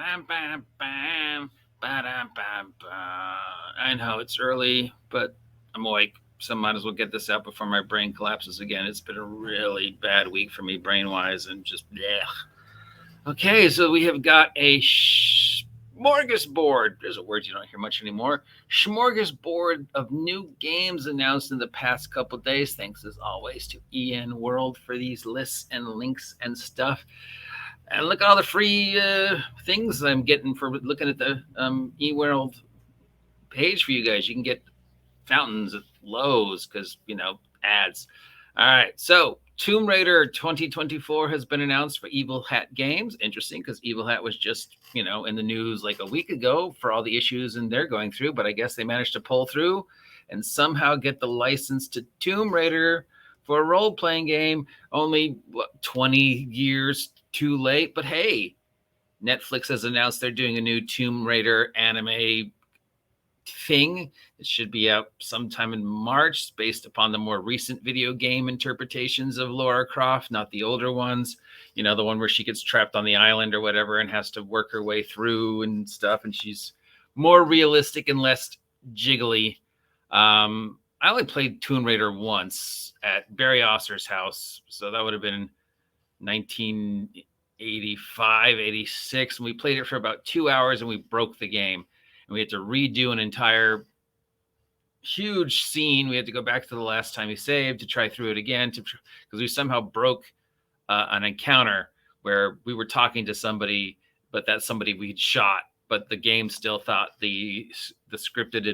Bam, bam, bam, ba-dam, bam, bam. I know it's early, but I'm awake, so might as well get this out before my brain collapses again. It's been a really bad week for me brain-wise and just bleh. Okay, so we have got a smorgasbord. There's a word you don't hear much anymore. Smorgasbord of new games announced in the past couple days. Thanks as always to ENWorld for these lists and links and stuff. And look at all the free things I'm getting for looking at the eWorld page for you guys. You can get fountains at Lowe's because, ads. All right. So Tomb Raider 2024 has been announced for Evil Hat Games. Interesting because Evil Hat was just, in the news like a week ago for all the issues and they're going through. But I guess they managed to pull through and somehow get the license to Tomb Raider for a role-playing game. Only, 20 years too late. But hey, Netflix has announced they're doing a new Tomb Raider anime thing. It should be out sometime in March based upon the more recent video game interpretations of Lara Croft, not the older ones. The one where she gets trapped on the island or whatever and has to work her way through and stuff. And she's more realistic and less jiggly. I only played Tomb Raider once at Barry Oster's house. So that would have been 1985, 86. And we played it for about 2 hours and we broke the game. And we had to redo an entire huge scene. We had to go back to the last time we saved to try through it again because we somehow broke an encounter where we were talking to somebody, but that somebody we'd shot. But the game still thought the scripted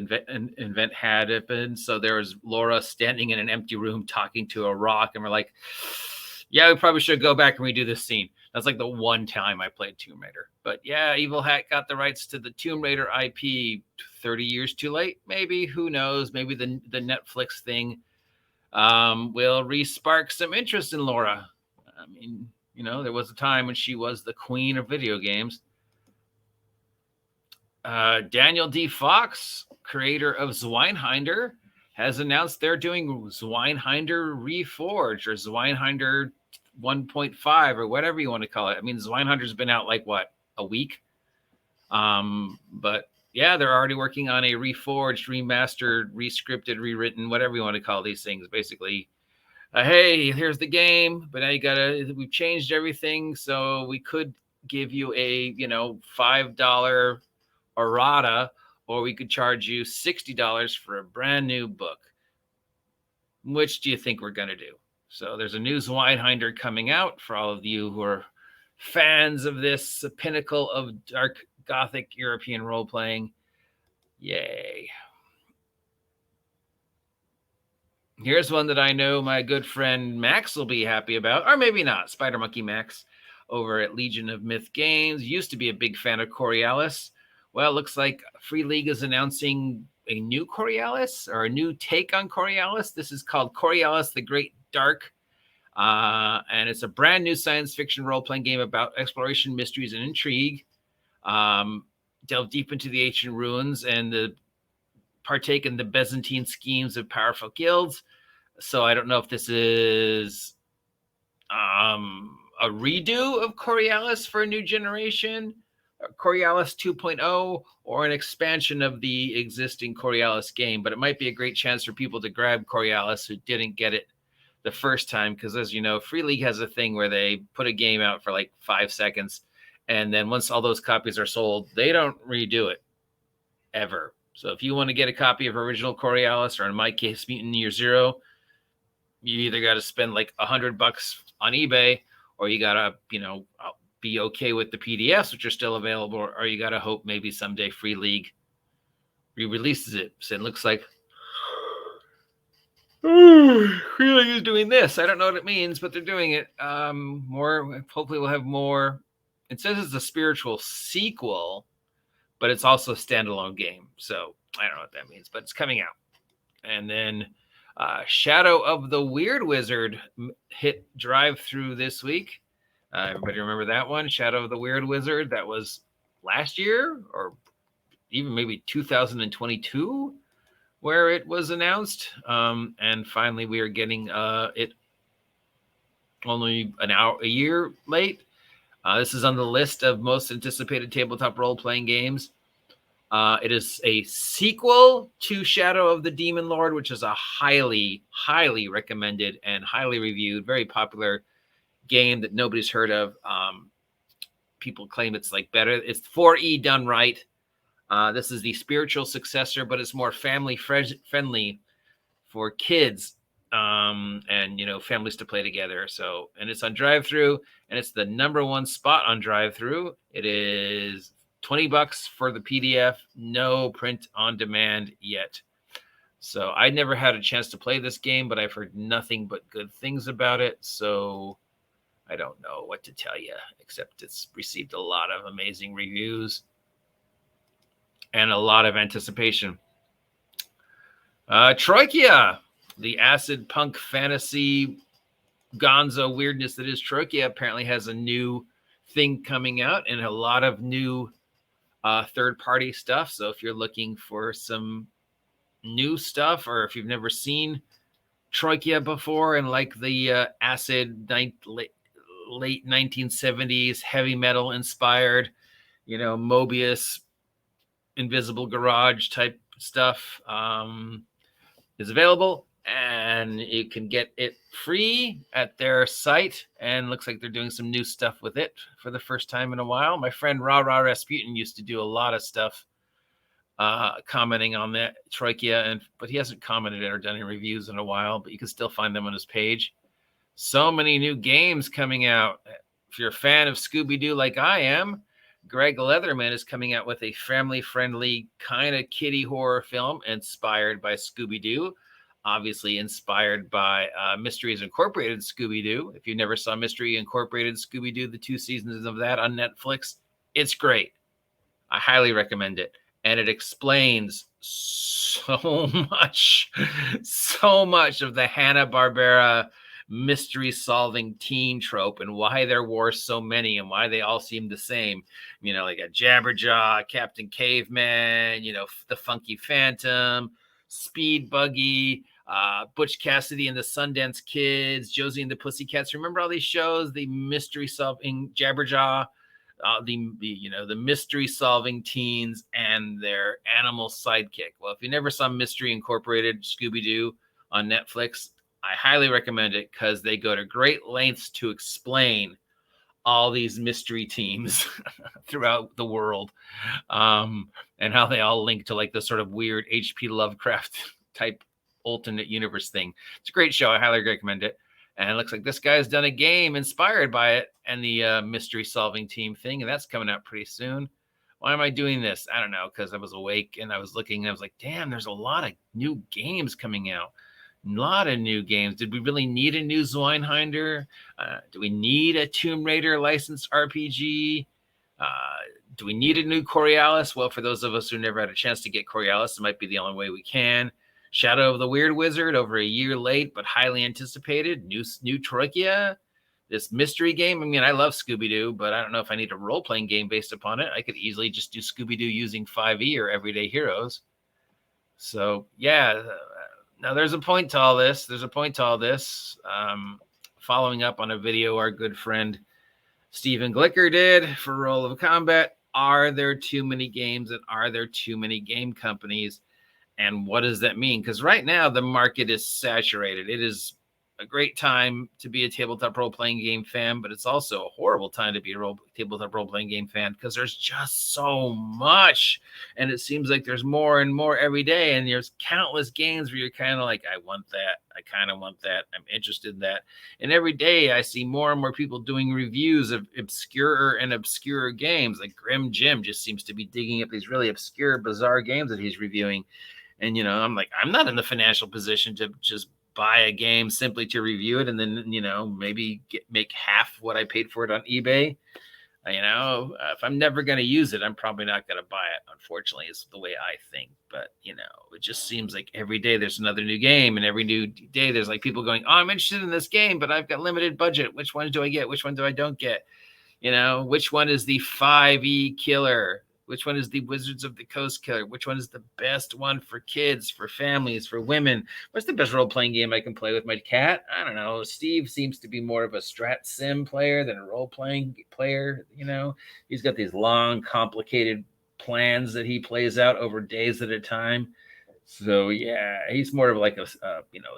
event had happened. So there was Laura standing in an empty room talking to a rock. And we're like, yeah, we probably should go back and redo this scene. That's like the one time I played Tomb Raider. But yeah, Evil Hat got the rights to the Tomb Raider IP 30 years too late. Maybe, who knows? Maybe the Netflix thing will re-spark some interest in Laura. I mean, there was a time when she was the queen of video games. Daniel D. Fox, creator of Zweinhinder, has announced they're doing Zweinhinder Reforged or Zweinhinder 1.5 or whatever you want to call it. I mean, Zweinhinder's been out like a week. But yeah, they're already working on a reforged, remastered, rescripted, rewritten, whatever you want to call these things. Basically, hey, here's the game, but now we've changed everything. So we could give you a, $5 errata, or we could charge you $60 for a brand new book. Which do you think we're going to do? So there's a new Zweinhinder coming out for all of you who are fans of this pinnacle of dark Gothic European role-playing. Yay. Here's one that I know my good friend Max will be happy about, or maybe not. Spider Monkey Max over at Legion of Myth Games used to be a big fan of Coriolis. Well, it looks like Free League is announcing a new Coriolis or a new take on Coriolis. This is called Coriolis the Great Dark. And it's a brand new science fiction role-playing game about exploration, mysteries, and intrigue. Delve deep into the ancient ruins and partake in the Byzantine schemes of powerful guilds. So I don't know if this is a redo of Coriolis for a new generation, Coriolis 2.0, or an expansion of the existing Coriolis game. But it might be a great chance for people to grab Coriolis who didn't get it the first time, because as you know, Free League has a thing where they put a game out for like 5 seconds, and then once all those copies are sold, they don't redo it ever. So if you want to get a copy of original Coriolis, or in my case, Mutant Year Zero, you either got to spend like $100 on eBay, or you got to, be okay with the PDFs, which are still available, or you got to hope maybe someday Free League re-releases it. So it looks like Free League is doing this. I don't know what it means, but they're doing it. Hopefully we'll have more. It says it's a spiritual sequel, but it's also a standalone game. So I don't know what that means, but it's coming out. And then Shadow of the Weird Wizard hit drive-through this week. Everybody remember that one? Shadow of the Weird Wizard. That was last year, or even maybe 2022, where it was announced. And finally, we are getting it only a year late. This is on the list of most anticipated tabletop role-playing games. It is a sequel to Shadow of the Demon Lord, which is a highly, highly recommended and highly reviewed, very popular game that nobody's heard of. People claim it's like better. It's 4E done right. This is the spiritual successor, but it's more family friendly for kids and families to play together. So, and it's on drive-through, and it's the #1 spot on drive-through. It is $20 for the PDF, no print on demand yet. So I never had a chance to play this game, but I've heard nothing but good things about it. So I don't know what to tell you, except it's received a lot of amazing reviews and a lot of anticipation. Troikia, the acid punk fantasy gonzo weirdness that is Troikia, apparently has a new thing coming out and a lot of new third-party stuff. So if you're looking for some new stuff, or if you've never seen Troikia before and like the acid late 1970s heavy metal inspired, Mobius, Invisible Garage type stuff, is available, and you can get it free at their site, and looks like they're doing some new stuff with it for the first time in a while. My friend Ra Rasputin used to do a lot of stuff commenting on that Troikia, but he hasn't commented or done any reviews in a while, but you can still find them on his page. So many new games coming out. If you're a fan of Scooby-Doo like I am, Greg Leatherman is coming out with a family-friendly kind of kiddie horror film inspired by Scooby-Doo, obviously inspired by Mysteries Incorporated Scooby-Doo. If you never saw Mystery Incorporated Scooby-Doo, the 2 seasons of that on Netflix, it's great. I highly recommend it. And it explains so much of the Hanna-Barbera mystery-solving teen trope and why there were so many and why they all seem the same. Like a Jabberjaw, Captain Caveman, the Funky Phantom, Speed Buggy, Butch Cassidy and the Sundance Kids, Josie and the Pussycats. Remember all these shows? The mystery-solving Jabberjaw, the mystery-solving teens and their animal sidekick. Well, if you never saw Mystery Incorporated Scooby-Doo on Netflix, I highly recommend it because they go to great lengths to explain all these mystery teams throughout the world, and how they all link to like the sort of weird H.P. Lovecraft type alternate universe thing. It's a great show. I highly recommend it. And it looks like this guy's done a game inspired by it and the mystery solving team thing. And that's coming out pretty soon. Why am I doing this? I don't know, because I was awake and I was looking and I was like, damn, there's a lot of new games coming out. A lot of new games. Did we really need a new Zweinhinder? Do we need a Tomb Raider licensed RPG? Do we need a new Coriolis? Well, for those of us who never had a chance to get Coriolis, it might be the only way we can. Shadow of the Weird Wizard, over a year late, but highly anticipated. New Troikia, this mystery game. I mean, I love Scooby-Doo, but I don't know if I need a role-playing game based upon it. I could easily just do Scooby-Doo using 5e or Everyday Heroes. So, yeah. Now, there's a point to all this. Following up on a video our good friend Stephen Glicker did for Roll of Combat. Are there too many games and are there too many game companies? And what does that mean? Because right now the market is saturated. It is a great time to be a tabletop role-playing game fan, but it's also a horrible time to be a tabletop role-playing game fan because there's just so much. And it seems like there's more and more every day. And there's countless games where you're kind of like, I want that. I kind of want that. I'm interested in that. And every day I see more and more people doing reviews of obscure games. Like Grim Jim just seems to be digging up these really obscure, bizarre games that he's reviewing. And, I'm like, I'm not in the financial position to just buy a game simply to review it and then, maybe make half what I paid for it on eBay. If I'm never going to use it, I'm probably not going to buy it, unfortunately, is the way I think. But, it just seems like every day there's another new game, and every new day there's like people going, oh, I'm interested in this game, but I've got limited budget. Which one do I get? Which one do I don't get? Which one is the 5e killer? Which one is the Wizards of the Coast killer? Which one is the best one for kids, for families, for women? What's the best role-playing game I can play with my cat? I don't know. Steve seems to be more of a strat sim player than a role-playing player. He's got these long, complicated plans that he plays out over days at a time. So yeah, he's more of like a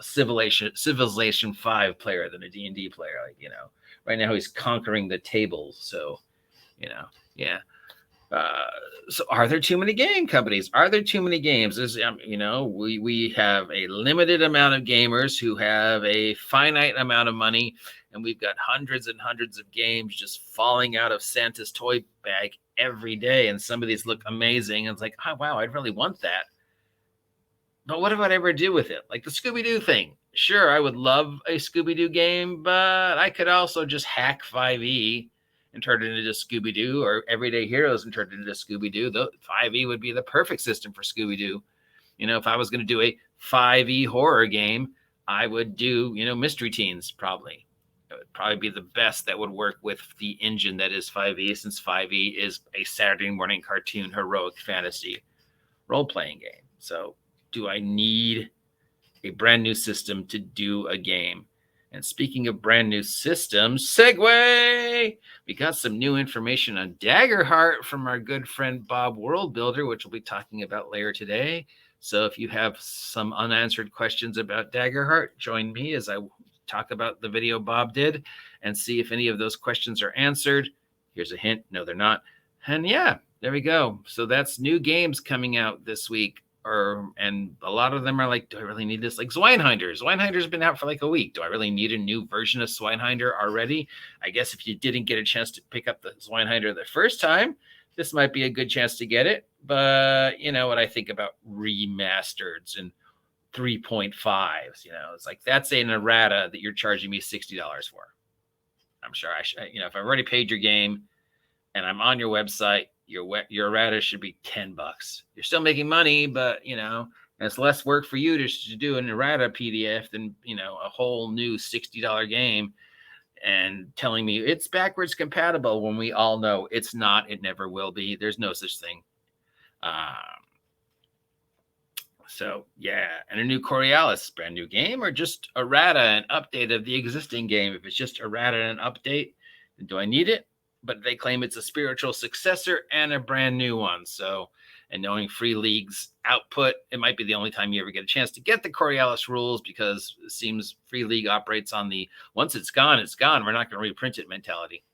Civilization 5 player than a D&D player. Right now he's conquering the tables. So yeah. So are there too many game companies? Are there too many games? We have a limited amount of gamers who have a finite amount of money, and we've got hundreds and hundreds of games just falling out of Santa's toy bag every day. And some of these look amazing. And it's like, oh, wow, I'd really want that. But what do I ever do with it? Like the Scooby-Doo thing. Sure, I would love a Scooby-Doo game, but I could also just hack 5e and turn it into Scooby-Doo, or Everyday Heroes and turn it into Scooby-Doo. The 5e would be the perfect system for Scooby-Doo. If I was going to do a 5e horror game, I would do, Mystery Teens probably. It would probably be the best that would work with the engine that is 5e, since 5e is a Saturday morning cartoon heroic fantasy role-playing game. So do I need a brand new system to do a game? And speaking of brand new systems, segue! We got some new information on Daggerheart from our good friend Bob Worldbuilder, which we'll be talking about later today. So if you have some unanswered questions about Daggerheart, join me as I talk about the video Bob did and see if any of those questions are answered. Here's a hint. No, they're not. And yeah, there we go. So that's new games coming out this week. And a lot of them are like, do I really need this? Like Zweinhinder. Zweinhinder's been out for like a week. Do I really need a new version of Zweinhinder already? I guess if you didn't get a chance to pick up the Zweinhinder the first time, this might be a good chance to get it. But you know what I think about remasters and 3.5s. It's like that's an errata that you're charging me $60 for. I'm sure I should, if I've already paid your game and I'm on your website, your errata should be $10. You're still making money, but it's less work for you to do an errata PDF than a whole new $60 game and telling me it's backwards compatible when we all know it's not. It never will be. There's no such thing. So yeah, and a new Coriolis, brand new game, or just errata, an update of the existing game. If it's just errata and an update, then do I need it? But they claim it's a spiritual successor and a brand new one. So, and knowing Free League's output, it might be the only time you ever get a chance to get the Coriolis rules, because it seems Free League operates on the once it's gone, it's gone. We're not going to reprint it mentality.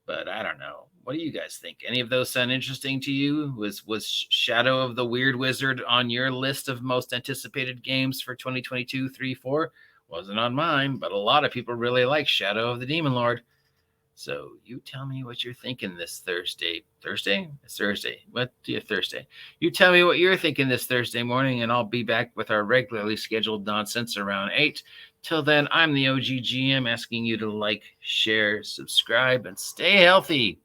But I don't know. What do you guys think? Any of those sound interesting to you? Was Shadow of the Weird Wizard on your list of most anticipated games for 2022, 3-4? Wasn't on mine, but a lot of people really like Shadow of the Demon Lord. So you tell me what you're thinking this Thursday. Thursday? It's Thursday. What do you Thursday? You tell me what you're thinking this Thursday morning, and I'll be back with our regularly scheduled nonsense around 8. Till then, I'm the OGGM asking you to like, share, subscribe, and stay healthy.